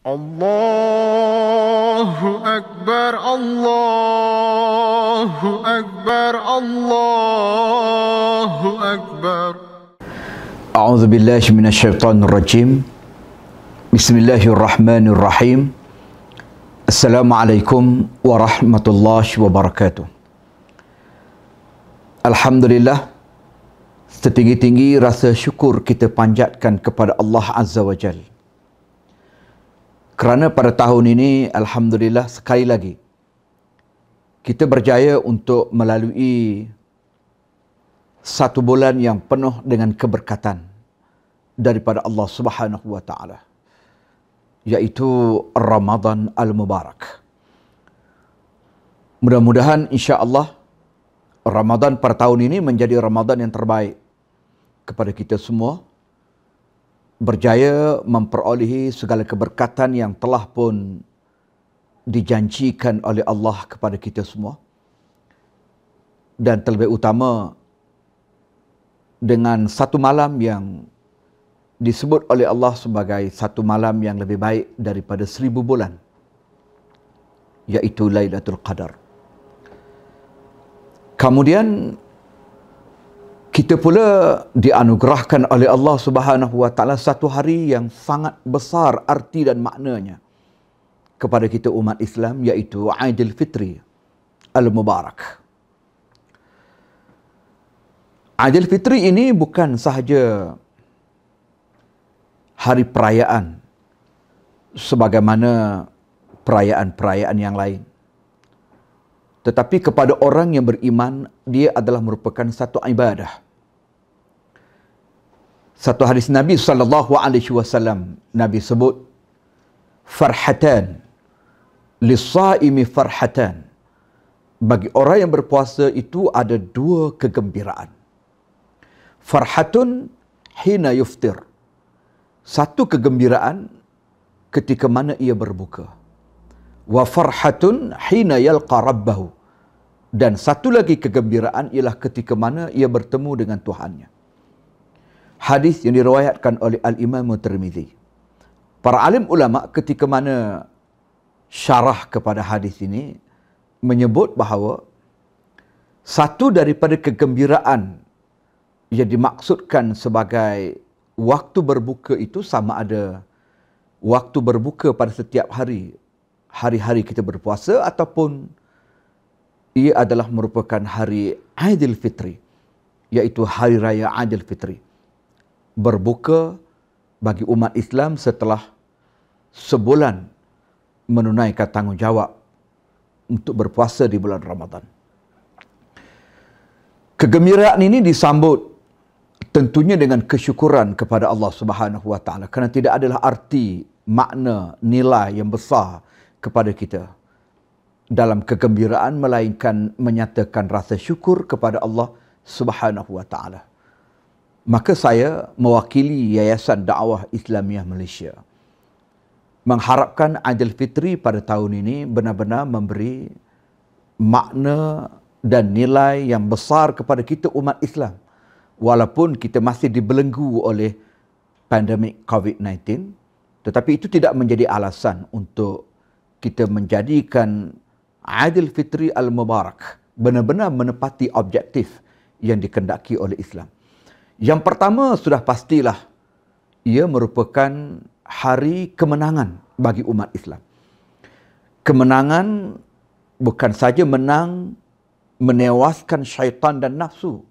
Allahu Akbar, Allahu Akbar, Allahu Akbar. A'udzu billahi minasyaitonir rajim. Bismillahirrahmanirrahim. Assalamualaikum warahmatullahi wabarakatuh. Alhamdulillah, setinggi-tinggi rasa syukur kita panjatkan kepada Allah Azza wa Jalla. Kerana pada tahun ini, alhamdulillah, sekali lagi kita berjaya untuk melalui satu bulan yang penuh dengan keberkatan daripada Allah Subhanahu wa taala, iaitu Ramadan Al-Mubarak. Mudah-mudahan insya-Allah Ramadan pada tahun ini menjadi Ramadan yang terbaik kepada kita semua, berjaya memperolehi segala keberkatan yang telah pun dijanjikan oleh Allah kepada kita semua, dan terlebih utama dengan satu malam yang disebut oleh Allah sebagai satu malam yang lebih baik daripada 1000 bulan, iaitu Lailatul Qadar. Kemudian kita pula dianugerahkan oleh Allah Subhanahu wa taala satu hari yang sangat besar arti dan maknanya kepada kita umat Islam, iaitu Aidil Fitri Al-Mubarak. Aidil Fitri ini bukan sahaja hari perayaan sebagaimana perayaan-perayaan yang lain, tetapi kepada orang yang beriman, dia adalah merupakan satu ibadah. Satu hadis Nabi SAW, Nabi sebut, farhatan, lis-saimi farhatan. Bagi orang yang berpuasa itu ada dua kegembiraan. Farhatun hina yuftir. Satu kegembiraan ketika mana ia berbuka. Wa farhatun hina yalqa rabbahu. Dan satu lagi kegembiraan ialah ketika mana ia bertemu dengan Tuhannya. Hadis yang diriwayatkan oleh Al-Imam Tirmizi. Para alim ulama ketika mana syarah kepada hadis ini menyebut bahawa satu daripada kegembiraan yang dimaksudkan sebagai waktu berbuka itu sama ada waktu berbuka pada setiap hari, hari-hari kita berpuasa, ataupun ia adalah merupakan hari Aidil Fitri, iaitu hari raya Aidil Fitri. Berbuka bagi umat Islam setelah sebulan menunaikan tanggungjawab untuk berpuasa di bulan Ramadan. Kegembiraan ini disambut tentunya dengan kesyukuran kepada Allah Subhanahu wa taala, kerana tidak adalah arti, makna, nilai yang besar kepada kita dalam kegembiraan melainkan menyatakan rasa syukur kepada Allah Subhanahu wa taala. Maka saya mewakili Yayasan Dakwah Islamiah Malaysia mengharapkan Aidil Fitri pada tahun ini benar-benar memberi makna dan nilai yang besar kepada kita umat Islam, walaupun kita masih dibelenggu oleh pandemik COVID-19, tetapi itu tidak menjadi alasan untuk kita menjadikan Aidil Fitri Al-Mubarak benar-benar menepati objektif yang dikendaki oleh Islam. Yang pertama, sudah pastilah ia merupakan hari kemenangan bagi umat Islam. Kemenangan bukan saja menang menewaskan syaitan dan nafsu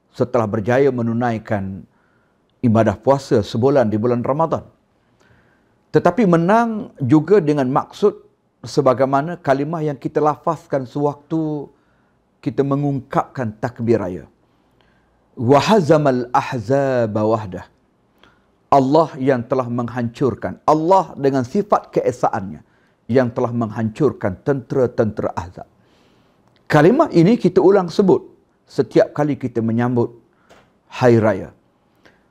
setelah berjaya menunaikan ibadah puasa sebulan di bulan Ramadan, tetapi menang juga dengan maksud sebagaimana kalimah yang kita lafazkan sewaktu kita mengungkapkan takbir raya. Wa hazamal ahzaba wahdah. Allah yang telah menghancurkan, Allah dengan sifat keesaannya yang telah menghancurkan tentera-tentera Ahzab. Kalimah ini kita ulang sebut setiap kali kita menyambut hari raya,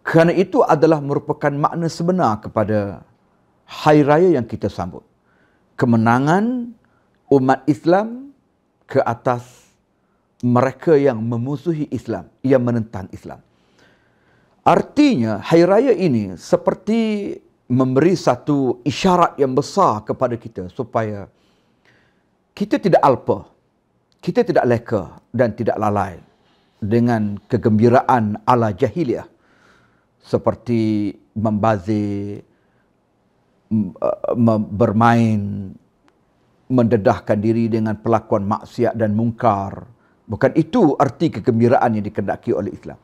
kerana itu adalah merupakan makna sebenar kepada hari raya yang kita sambut. Kemenangan umat Islam ke atas mereka yang memusuhi Islam, yang menentang Islam. Artinya, hari raya ini seperti memberi satu isyarat yang besar kepada kita supaya kita tidak alpa, kita tidak leka dan tidak lalai dengan kegembiraan ala jahiliah seperti membazir, bermain, mendedahkan diri dengan pelakuan maksiat dan mungkar. Bukan itu arti kegembiraan yang dikehendaki oleh Islam.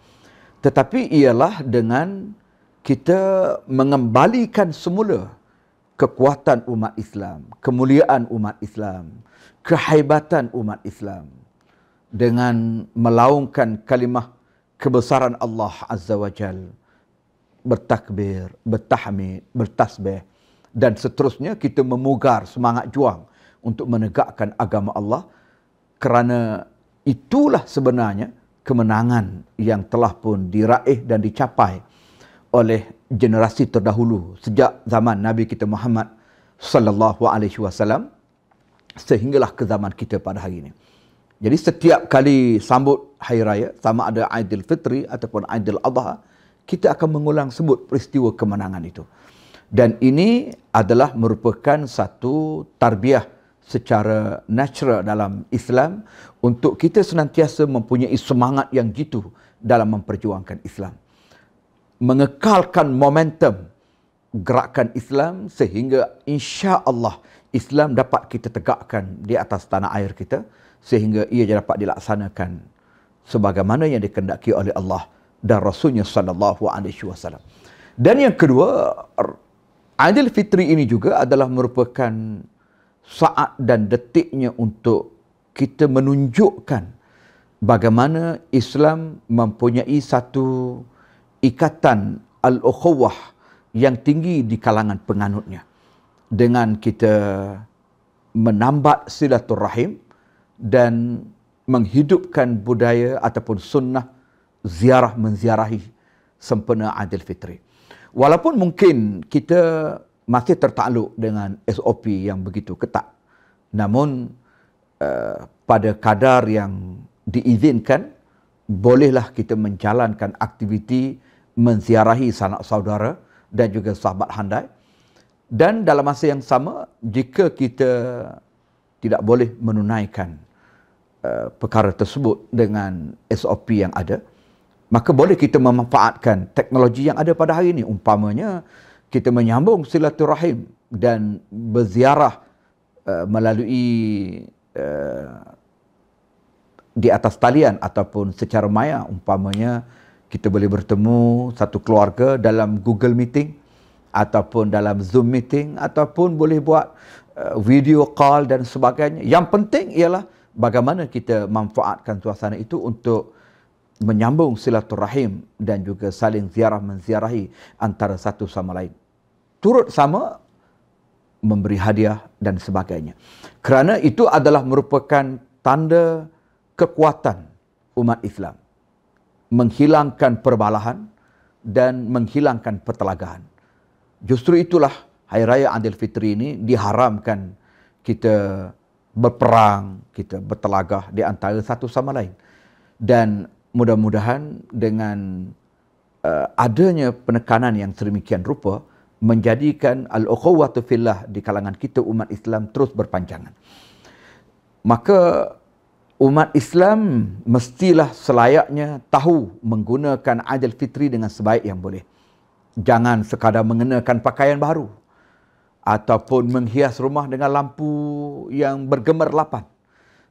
Tetapi ialah dengan kita mengembalikan semula kekuatan umat Islam, kemuliaan umat Islam, kehebatan umat Islam dengan melaungkan kalimah kebesaran Allah Azza wa Jal, bertakbir, bertahmid, bertasbih dan seterusnya. Kita memugar semangat juang untuk menegakkan agama Allah, kerana itulah sebenarnya kemenangan yang telah pun diraih dan dicapai oleh generasi terdahulu sejak zaman Nabi kita Muhammad sallallahu alaihi wasallam sehinggalah ke zaman kita pada hari ini. Jadi setiap kali sambut hari raya, sama ada Aidilfitri ataupun Aidil Adha, kita akan mengulang sebut peristiwa kemenangan itu. Dan ini adalah merupakan satu tarbiyah secara natural dalam Islam untuk kita senantiasa mempunyai semangat yang jitu dalam memperjuangkan Islam. Mengekalkan momentum gerakan Islam sehingga insya-Allah Islam dapat kita tegakkan di atas tanah air kita sehingga ia dapat dilaksanakan sebagaimana yang dikehendaki oleh Allah dan Rasulnya sallallahu alaihi wasallam. Dan yang kedua, Aidilfitri ini juga adalah merupakan saat dan detiknya untuk kita menunjukkan bagaimana Islam mempunyai satu ikatan al-ukhuwah yang tinggi di kalangan penganutnya, dengan kita menambat silaturahim dan menghidupkan budaya ataupun sunnah ziarah menziarahi sempena Aidilfitri. Walaupun mungkin kita masih tertakluk dengan SOP yang begitu ketat, namun pada kadar yang diizinkan, bolehlah kita menjalankan aktiviti menziarahi sanak saudara dan juga sahabat handai. Dan dalam masa yang sama, jika kita tidak boleh menunaikan perkara tersebut dengan SOP yang ada, maka boleh kita memanfaatkan teknologi yang ada pada hari ini. Umpamanya, kita menyambung silaturahim dan berziarah melalui di atas talian ataupun secara maya. Umpamanya, kita boleh bertemu satu keluarga dalam Google Meeting ataupun dalam Zoom Meeting ataupun boleh buat video call dan sebagainya. Yang penting ialah bagaimana kita manfaatkan suasana itu untuk menyambung silaturahim dan juga saling ziarah menziarahi antara satu sama lain. Turut sama memberi hadiah dan sebagainya. Kerana itu adalah merupakan tanda kekuatan umat Islam, menghilangkan perbalahan dan menghilangkan pertelagahan. Justru itulah Hari Raya Aidilfitri ini diharamkan kita berperang, kita bertelagah di antara satu sama lain. Dan mudah-mudahan dengan adanya penekanan yang sedemikian rupa, menjadikan al-ukhuwatu fillah di kalangan kita umat Islam terus berpanjangan. Maka umat Islam mestilah selayaknya tahu menggunakan Aidilfitri dengan sebaik yang boleh. Jangan sekadar mengenakan pakaian baru ataupun menghias rumah dengan lampu yang bergemerlapan.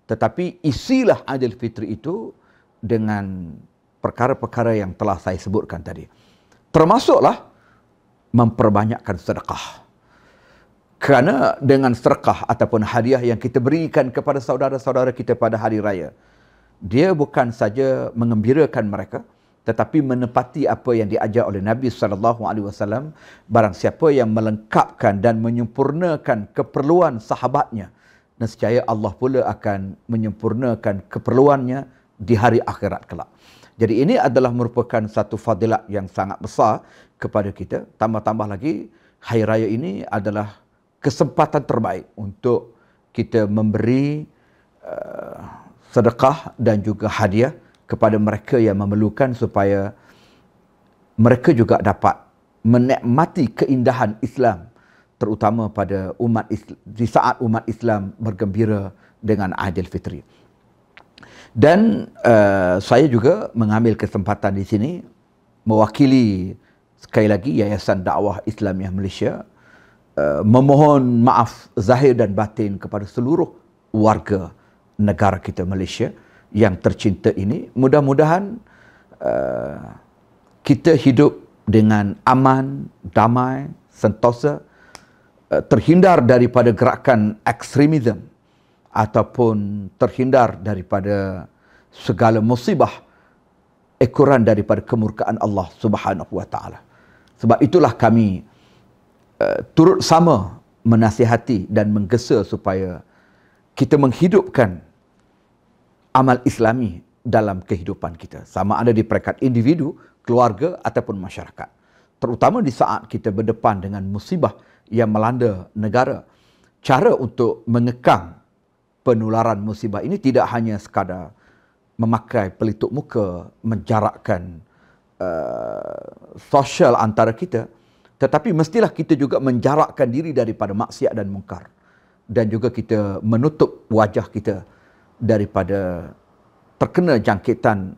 Tetapi isilah Aidilfitri itu dengan perkara-perkara yang telah saya sebutkan tadi. Termasuklah memperbanyakkan sedekah. Kerana dengan sedekah ataupun hadiah yang kita berikan kepada saudara-saudara kita pada hari raya, dia bukan saja mengembirakan mereka, tetapi menepati apa yang diajar oleh Nabi SAW. Barang siapa yang melengkapkan dan menyempurnakan keperluan sahabatnya, nescaya Allah pula akan menyempurnakan keperluannya di hari akhirat kelak. Jadi ini adalah merupakan satu fadilat yang sangat besar kepada kita. Tambah-tambah lagi, Hari Raya ini adalah kesempatan terbaik untuk kita memberi sedekah dan juga hadiah kepada mereka yang memerlukan supaya mereka juga dapat menikmati keindahan Islam, terutama pada di saat umat Islam bergembira dengan Aidilfitri. Dan saya juga mengambil kesempatan di sini mewakili sekali lagi Yayasan Dakwah Islamiah Malaysia memohon maaf zahir dan batin kepada seluruh warga negara kita Malaysia yang tercinta ini. Mudah-mudahan kita hidup dengan aman, damai, sentosa, terhindar daripada gerakan ekstremisme ataupun terhindar daripada segala musibah ekoran daripada kemurkaan Allah Subhanahu wa taala. Sebab itulah kami turut sama menasihati dan menggesa supaya kita menghidupkan amal Islami dalam kehidupan kita, sama ada di peringkat individu, keluarga ataupun masyarakat. Terutama di saat kita berdepan dengan musibah yang melanda negara. Cara untuk mengekang penularan musibah ini tidak hanya sekadar memakai pelitup muka, menjarakkan sosial antara kita, tetapi mestilah kita juga menjarakkan diri daripada maksiat dan mungkar. Dan juga kita menutup wajah kita daripada terkena jangkitan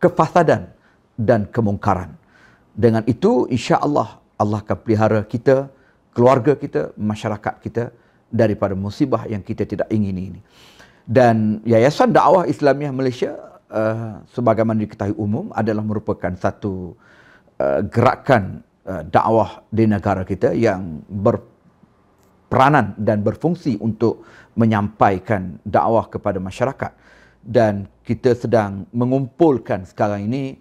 kefasadan dan kemungkaran. Dengan itu, insya-Allah Allah akan pelihara kita, keluarga kita, masyarakat kita daripada musibah yang kita tidak ingini ini. Dan Yayasan Dakwah Islamiah Malaysia sebagaimana diketahui umum adalah merupakan satu gerakan dakwah di negara kita yang berperanan dan berfungsi untuk menyampaikan dakwah kepada masyarakat. Dan kita sedang mengumpulkan sekarang ini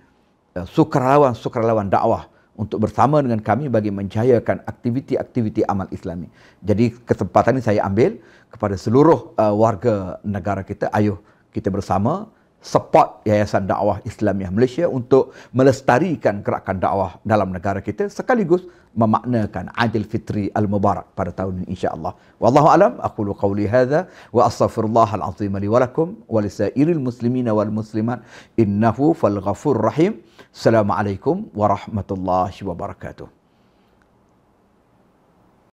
sukarelawan-sukarelawan dakwah untuk bersama dengan kami bagi menjayakan aktiviti-aktiviti amal Islami. Jadi kesempatan ini saya ambil kepada seluruh warga negara kita, ayo kita bersama support Yayasan Dakwah Islamiah Malaysia untuk melestarikan gerakan dakwah dalam negara kita sekaligus memaknakan Aidilfitri Al-Mubarak pada tahun ini insya-Allah. Wallahu alam, aqulu qawli hadza wa astaghfirullahal azim li wa lakum wa lisairil muslimina wal muslimat innahu fal ghafurur rahim. Assalamualaikum warahmatullahi wabarakatuh.